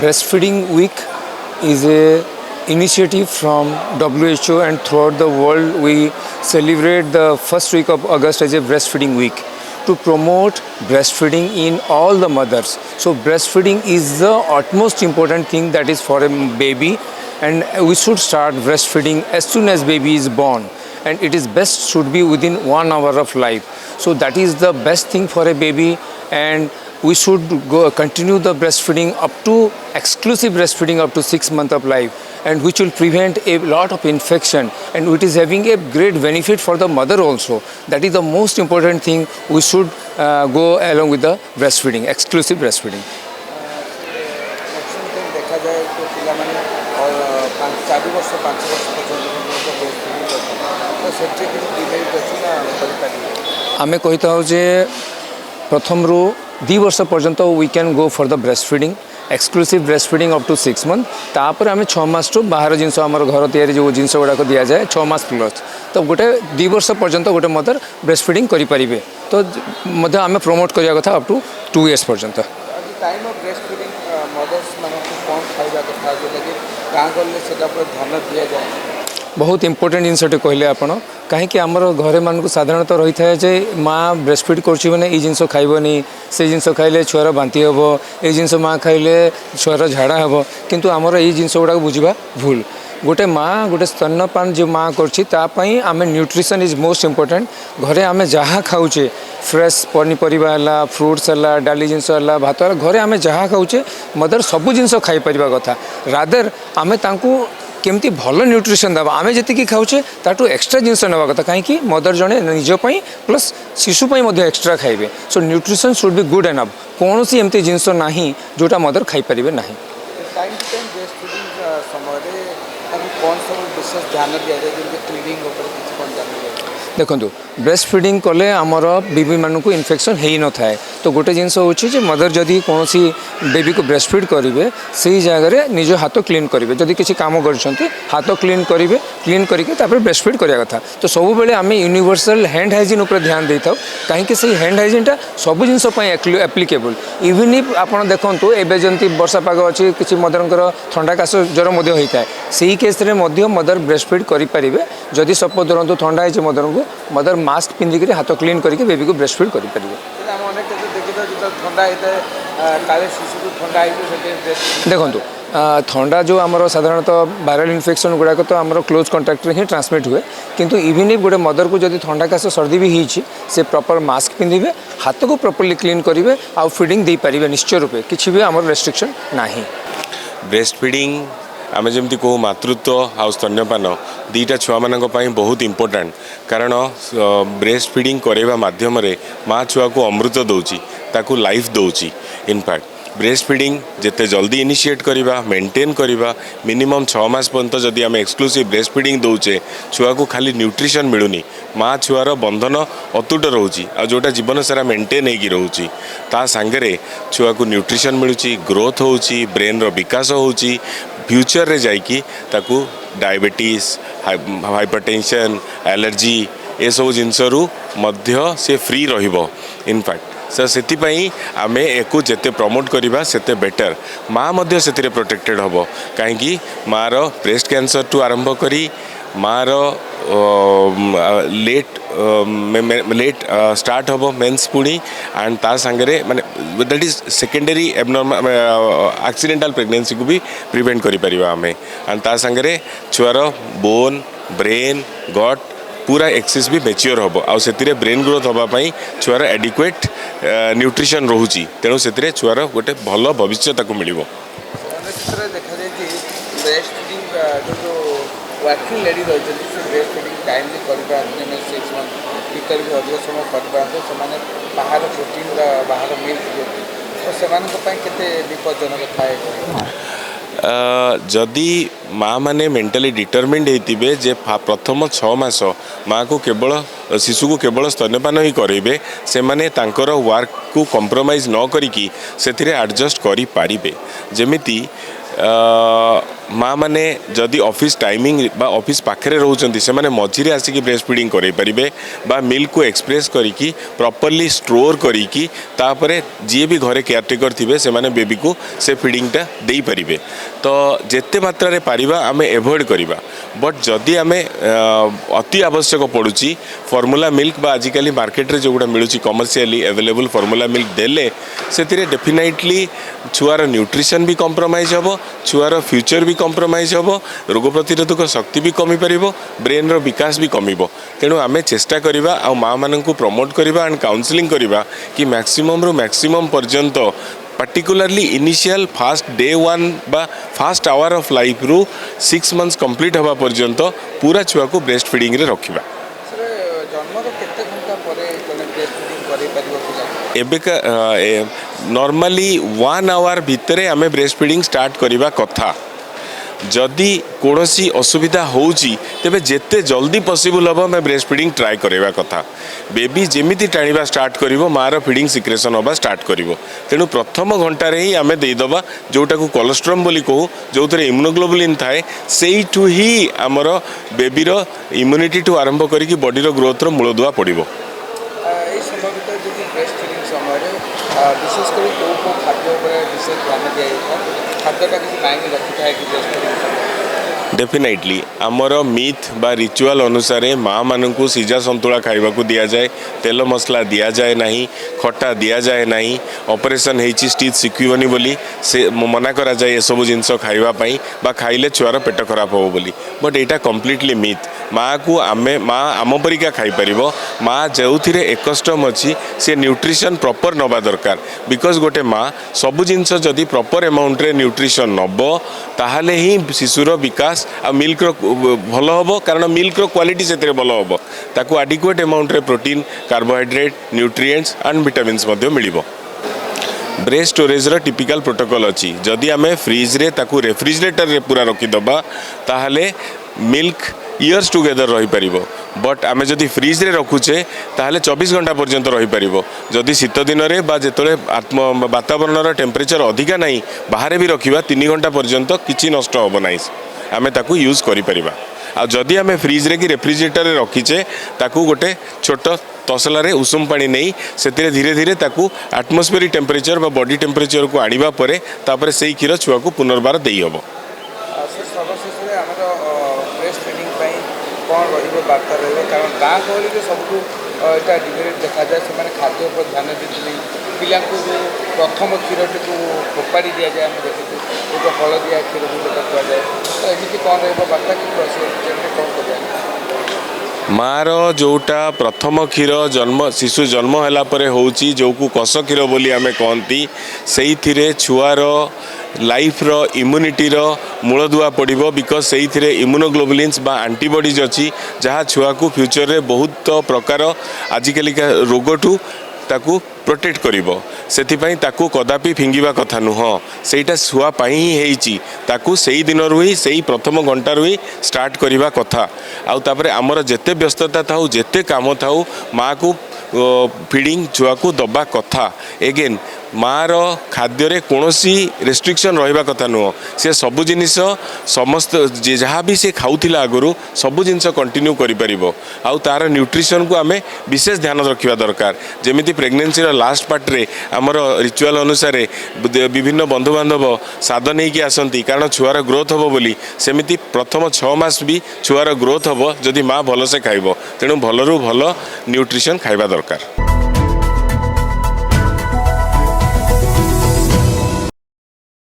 Breastfeeding Week is a initiative from WHO, and throughout the world we celebrate the first week of August as a breastfeeding week to promote breastfeeding in all the mothers. So breastfeeding is the utmost important thing that is for a baby, and we should start breastfeeding as soon as baby is born, and it is best should be within 1 hour of life. So that is the best thing for a baby, and we should continue the breastfeeding up to exclusive breastfeeding up to 6 months of life, and which will prevent a lot of infection, and it is having a great benefit for the mother also. That is the most important thing. We should go along with the breastfeeding, exclusive breastfeeding. देखा जाए तो पिलामाने चार वर्ष 5 वर्ष पर्यटन आमे कहता हूँ जे प्रथम रू 2 वर्ष पर्यंत we can go for the breast feeding, exclusive breast feeding up to 6 month. तापर आम 6 मास टू बाहर जिनस आम घर तैयारी जो जिनस गुड़ाक दि जाए 6 मास प्लस, तो गोटे 2 वर्ष पर्यंत गोटे मदर ब्रेस्ट फीडिंग करें, तो आम प्रमोट करने कथा अप टू 2 इयर्स पर्यंत. Time of breast feeding mother's मानक कौन खाइबा कथा जोटा कि गाँ गले सेटा पर ध्यान दिया जाए. बहुत इंपोर्टेंट जिनसटे कहले आपण, कहीं आमर घरे मानक साधारणतः रही है जे माँ ब्रेस्टफीड कर मैंने ये जिनस खाइबनी, से जिनस खाइले छुआर बांति हम, ये जिनस माँ खाइले छुआर झाड़ा हम, किंतु आमर ये जिनस गुड़ाक बुझा भूल. गोटे माँ गोटे स्तन्यपान जो माँ करपाई आम न्यूट्रिशन इज मोस्ट इम्पोर्टेंट. घरे आम जहाँ खाऊे फ्रेश पनीपरिया है, फ्रुट्स है, डाली जिनस है, भात है, घरे आम जहाँ खाऊे मदर सबू जिनस खाई पार कथा. रादर आम केमती भल न्यूट्रिशन देवा, आम जी खाऊे ताठू एक्सट्रा जिनस ना कथा, कहीं मदर जड़े निजपाई प्लस शिशुपाई एक्सट्रा खाइबे. So nutrition should be good enough. कौन सी एमती जिनस ना जोटा मदर खाई पारे ना. Time to time breast feeding समय कौन सब विशेष ध्यान दिया जाए जैसे क्लीनिंग कौन ध्यान दिया जाए. देखो ब्रेस्ट फीडिंग कले आमर बेबी मानक इन्फेक्शन हो न था. तो गोटे जिनस हूँ मदर जदि कौन सी बेबी को ब्रेस्ट फीड करेंगे से जगह निज हाथ क्लीन करेंगे, जदि किसी काम कर हाथ क्लीन करेंगे, क्लीन करके ब्रेस्ट फीड करवा कथा. तो सब बेले आम यूनिवर्सल हैंड हाइजीन उपर ध्यान दे था, कहीं से हैंड हाइजीनटा सब जिनस एप्लिकेबल. इवन इफ आप देखूँ एवं जमी वर्षा पाग अच्छी किसी मदर थंडा काश ज्वर होता है, से केस मदर ब्रेस्ट फीड करें. जदि सपोज धरतु थंडा है मदर को, मदर मास्क पिंधिक हाथ क्लीन करके बेबी को ब्रेस्ट फीड करें. देखो थंडा जो आमर साधारणतः वायरल इन्फेक्शन गुड़ाक तो आमर क्लोज कंटाक्ट ही ट्रांसमिट हुए, किंतु इवन इफ गोटे मदर को जब थंडा काश सर्दी भी होती से प्रॉपर मास्क पिंधे, हाथ को प्रॉपर्ली क्लीन करेंगे, आउ फीडिंग दे पारे निश्चय रूपे, किसी भी आमर रेस्ट्रिक्शन ना. ब्रेस्ट फीडिंग आम जमी कहूँ मातृत्व आ स्तन्यपान दीटा छुआ मान बहुत इम्पोर्टाट, कारण ब्रेस्ट फीडिंग करवा मध्यम माँ छुआ को अमृत दौची, ताकू लाइफ दौची. इनफैक्ट ब्रेस्ट फीडिंग जिते जल्दी इनिशिएट करवा, मेंटेन करवा, मिनिमम 6 मास पर्यंत जदि आम एक्सक्लूसिव ब्रेस्ट फीडिंग दौचे, छुआ को खाली न्यूट्रिशन मिलूनी, माँ छुआर बंधन अतुट रोची, आ जोटा जीवन सारा मेंटेन होगी रोची. ता सांगरे छुआ को न्यूट्रिशन मिलूची, ग्रोथ होची, ब्रेन रो विकास होची. फ्यूचर रे जाइकी ताकू डायबिटीज, हाइपरटेंशन, एलर्जी ये सब जिनसरू मध्य से फ्री रहिबो. इनफैक्ट से आमे एको जेते प्रमोट करिबा सेते बेटर. माँ मध्य से प्रोटेक्टेड हम, कहीं माँ रो ब्रेस्ट कैंसर टू आरंभ करी माँ रो लेट स्टार्ट हम मेन्स पुणी, एंड ता सांगरे माने that is secondary abnormal accidental pregnancy को भी प्रिवेंट करि परिबा आमे. एंड ता सांगरे छुआर बोन, ब्रेन, गट पूरा एक्सेस भी मैच्योर हम, आउ से ब्रेन ग्रोथ होगापाई छुआर एडिक्वेट न्यूट्रिशन रोची. तेणु से छुआर गोटे भल भविष्य ताको मिलिबो. देखा जाए कि ब्रेस्ट फीडिंग जो वर्किंग लेडी रही है ब्रेस्ट फीडिंग टाइमली कर 6 मंथ भीतर भी अधिक समय कर बाहर प्रोटीन बाहर मिल्क दिखते, तो से विपज्जनक थाए. जदि माँ मैंने मेंटली डिटरमिन्ड होते जे प्रथम 6 मास माँ को केवल शिशु को केवल स्तन्यपान ही करेंगे से माने तांकर वर्क को कंप्रोमाइज न करिकी से एडजस्ट करि पारिबे जेमिति माँ मैंने जदि ऑफिस टाइमिंग बा ऑफिस पाखरे रोचंती से माने मझिरे आसिकी ब्रेस्ट फीडिंग करें पारिबे बा मिल्क को एक्सप्रेस करिकी प्रॉपर्ली स्टोर करिकी तापरे जी भी घरे केयरटेकर थिबे से माने बेबी को से फीडिंगटा देई पारिबे तो जेते मात्रा रे पारिबा आमे एवॉइड करिबा बट जदि आमे अति आवश्यक पड़ुची फॉर्मूला मिल्क बा आजिकली मार्केट रे Joguda मिलुची commercially available formula milk देले सेतिरे डेफिनेटली छुआर न्यूट्रिशन भी कॉम्प्रोमाइज हबो छुआर फ्यूचर भी कॉम्प्रोमाइज हबो रोग प्रतिरोधक शक्ति भी कमी पारिबो ब्रेन रो विकास भी कमिबो तेणु आमे चेष्टा करिबा आ माँ माननकु प्रमोट करिबा एंड काउंसलिंग करिबा कि मैक्सिमम रो मैक्सिमम पर्यंत particularly initial fast day 1 बा फास्ट आवर ऑफ लाइफ रु 6 मंथ्स कंप्लीट हवा पर्यंत पूरा छुआ को ब्रेस्ट फीडिंग रे रखिबा जन्म केते घंटा परे ब्रेस्ट फीडिंग करि परिबो पिला एबे नॉर्मली 1 आवर भितरे आमे ब्रेस्ट फीडिंग स्टार्ट करिबा कथा जदि कौनसी असुविधा होउची तेबे जेते जल्दी पॉसिबल हम मैं ब्रेस्ट फीडिंग ट्राई करवा कथा बेबी जेमिति टाणीबा स्टार्ट करिवो मार फीडिंग सिक्रेशन होबा स्टार्ट करिवो तेणु प्रथम घंटा रे ही आमे देइदबा जोटा को कोलेस्ट्रॉल बोली कहू जो थरे इम्यूनोग्लोबुलिन थाए सेइठु ही हमर बेबी रो इम्यूनिटी टू आरंभ करिकी बॉडी रो ग्रोथ रो मूलदुआ पड़िबो ए समय भितर जदि ब्रेस्ट फीडिंग समय विशेष कर को खाद्य विशेष ध्यान दिया खाद्यटा किसी मायने रखी है कि ब्रेस्ट फीडिंग समय डेफिनेटली आमर मिथ बा रिचुअल अनुसार माँ मानू सीजा संतुला खाइबा को दिया जाए तेल मसला दिया जाए नहीं खट्टा दिया जाए नहीं ऑपरेशन होती स्टिच शिखबनी बोली से मना करा जाए ये सब जिनस खाइबापी बा खाइले छुआर पेट खराब हो बोली बट यहाँ कम्प्लीटली मिथ माँ को आमे माँ आम परिका खाईपर माँ जो एकस्टम अच्छी सी न्यूट्रिशन प्रॉपर नवा दरकार बिकज गोटे माँ सब जिनस जदि प्रॉपर अमाउंट रे न्यूट्रिशन नब ताहले ही शिशुर विकास आ मिल्क भल हम कारण मिल्क क्वालिटी से भल हम ताकू आडिक्वेट अमाउंट रे protein carbohydrate nutrients and vitamins मिलिबो ब्रेस्ट स्टोरेज रो टिपिकल प्रोटोकॉल अच्छी जदि आमे फ्रिज रे ताकू रेफ्रिजरेटर रे पूरा रखीदबा ताहले मिल्क इयर्स टुगेदर रही पारिबो बट आमे जदि फ्रिज रे रखुचे ताहले 24 घंटा पर्यंत रही पारिबो जदि शीत दिन रे बा जेतले वातावरण रो टेम्परेचर अधिका नहीं बाहर भी रखिबा 3 घंटा पर्यंत किछि नष्ट होबो नाही आमे ताकू यूज करि परिबा आ जदि आमे फ्रिज रे कि रेफ्रिजरेटर रे रखिचे ताकू गोटे छोट तसला रे उषुम पानी नहीं से धीरे धीरे ताकू एटमॉस्फेरिक टेम्परेचर बा बॉडी टेम्परेचर को आनिबा परे तापरे सेही क्षीर छुआ को पुनर्बार देई हबो सर्वशेष ब्रेस्ट फीडिंग कौन रर्ता रही कारण गाँ गहली सबको यहाँ डिफरेंट देखा जाए से खाद्य पर ध्यान देते पिला को जो प्रथम क्षीर टी फोपाड़ी दि जाए आम देखते जो हलदिया क्षीर जो कहुए तो एमती कौन रर्ता कि कौन कर मार जोटा प्रथम क्षीर जन्म शिशु जन्म है परे होची जो को कस क्षीर बोली आमे कहती से छुआर लाइफ रो इम्यूनिटी रो मूलदुआ पड़ो बिकज से इम्यूनोग्लोबुलिन्स बा एंटीबॉडीज अच्छी जहाँ छुआ को फ्यूचर रे बहुत प्रकार आजिकलिका रोग ठू ताकू प्रोटेक्ट करिवो सेथिपाई ताकू कदापि फिंगिबा कथा नुह सेटा छुआ पाई ही हेइची ताकू सेही दिन रु ही सेही प्रथम घंटा रु ही स्टार्ट करिबा कथा आउ तापरे हमर जेते व्यस्तता थाउ जेते काम थाउ माँ को फीडिंग छुआ को दबा कथा एगेन मार खाद्य रे कोनोसी रेस्ट्रिक्शन रहिबा कथा नुह से सब जिनिस समस्त जहाँ भी से खाउथिला आगुरु सब जिनिस कंटिन्यू करि परिबो आउ तार न्यूट्रिशन को आमे विशेष ध्यान रखिबा दरकार जेमिति प्रेगनेंसी रो लास्ट पार्ट रे हमर रिचुअल अनुसार विभिन्न बंधु बांधव साध नहीं कि आसंती कारण छुआर ग्रोथ हबो बोली सेमिति प्रथम 6 मास भी छुआर ग्रोथ हबो जदि माँ भल से खाइबो तेणु भलरु भल न्यूट्रिशन खाइबा दरकार।